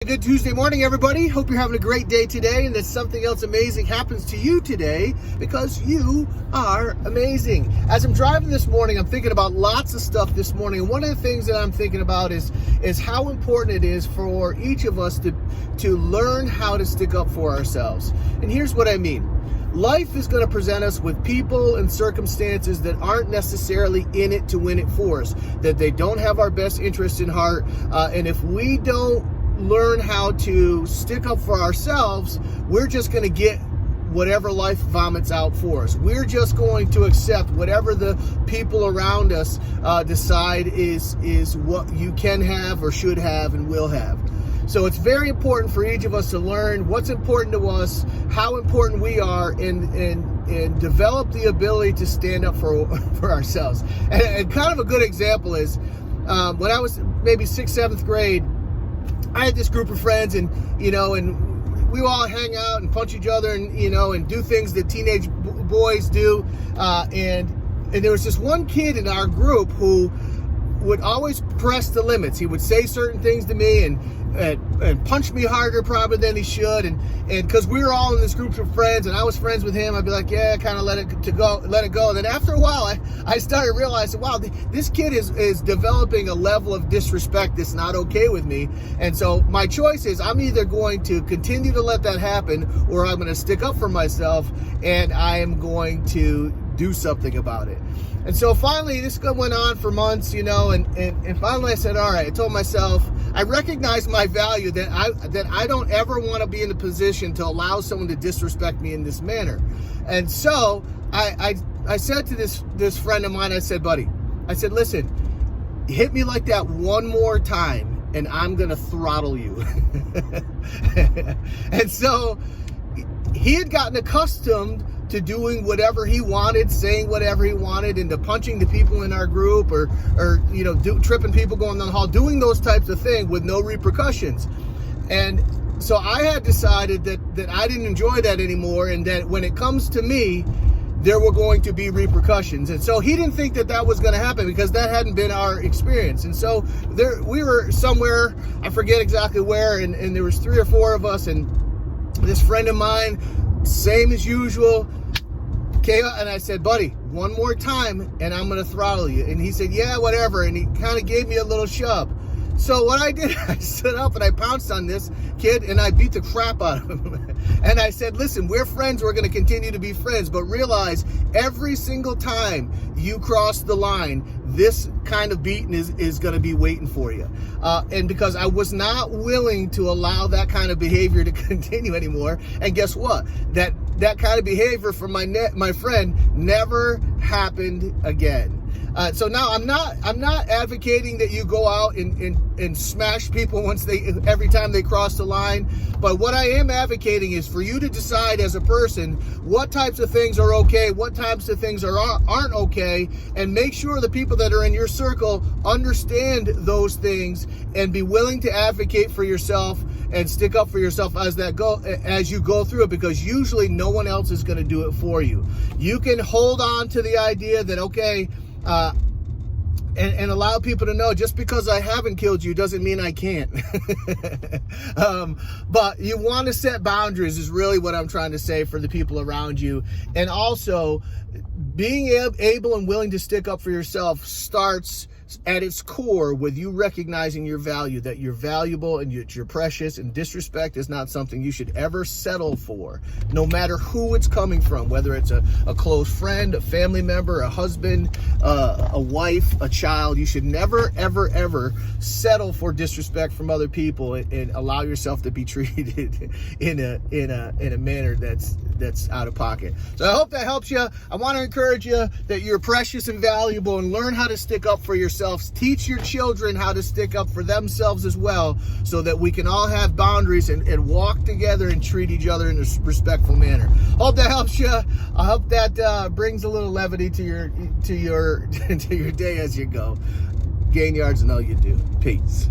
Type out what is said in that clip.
Good Tuesday morning, everybody. Hope you're having a great day today and that something else amazing happens to you today because you are amazing. As I'm driving this morning, I'm thinking about lots of stuff this morning. And one of the things that I'm thinking about is how important it is for each of us to learn how to stick up for ourselves. And here's what I mean. Life is going to present us with people and circumstances that aren't necessarily in it to win it for us, that they don't have our best interests in heart. And if we don't learn how to stick up for ourselves, we're just going to get whatever life vomits out for us. We're just going to accept whatever the people around us decide is what you can have or should have and will have. So it's very important for each of us to learn what's important to us, how important we are, and develop the ability to stand up for ourselves. And kind of a good example is when I was maybe 6th, 7th grade, I had this group of friends, and we all hang out and punch each other, and do things that teenage boys do. And there was this one kid in our group who would always press the limits. He would say certain things to me and punch me harder probably than he should. And because we were all in this group of friends and I was friends with him, I'd be like, yeah, kind of let it go. And then after a while, I started realizing, wow, this kid is developing a level of disrespect that's not okay with me. And so my choice is I'm either going to continue to let that happen or I'm going to stick up for myself and I am going to do something about it. And so finally, this went on for months, and finally I said, all right, I told myself, I recognize my value, that I don't ever want to be in a position to allow someone to disrespect me in this manner. And so I said to this friend of mine, I said, buddy, I said, listen, hit me like that one more time and I'm going to throttle you. And so he had gotten accustomed to doing whatever he wanted, saying whatever he wanted, and to punching the people in our group or tripping people going down the hall, doing those types of things with no repercussions. And so I had decided that I didn't enjoy that anymore, and that when it comes to me, there were going to be repercussions. And so he didn't think that was going to happen because that hadn't been our experience. And so we were somewhere, I forget exactly where, and there was 3 or 4 of us, and this friend of mine, same as usual, and I said, buddy, one more time and I'm going to throttle you. And he said, yeah, whatever. And he kind of gave me a little shove. So what I did, I stood up and I pounced on this kid and I beat the crap out of him. And I said, listen, we're friends. We're going to continue to be friends. But realize every single time you cross the line, this kind of beating is going to be waiting for you. And because I was not willing to allow that kind of behavior to continue anymore. And guess what? That kind of behavior from my friend never happened again. So now I'm not advocating that you go out and smash people every time they cross the line. But what I am advocating is for you to decide as a person what types of things are okay, what types of things aren't okay, and make sure the people that are in your circle understand those things and be willing to advocate for yourself and stick up for yourself as you go through it, because usually no one else is going to do it for you. You can hold on to the idea that, okay, and allow people to know just because I haven't killed you doesn't mean I can't. But you want to set boundaries is really what I'm trying to say for the people around you. And also, being able and willing to stick up for yourself starts at its core with you recognizing your value, that you're valuable and you're precious, and disrespect is not something you should ever settle for, no matter who it's coming from, whether it's a close friend, a family member, a husband, a wife, a child. You should never, ever, ever settle for disrespect from other people and allow yourself to be treated in a manner that's out of pocket. So I hope that helps you. I want to encourage you that you're precious and valuable, and learn how to stick up for yourself. Teach your children how to stick up for themselves as well, so that we can all have boundaries and walk together and treat each other in a respectful manner. Hope that helps you. I hope that brings a little levity to your day as you go. Gain yards and all you do. Peace.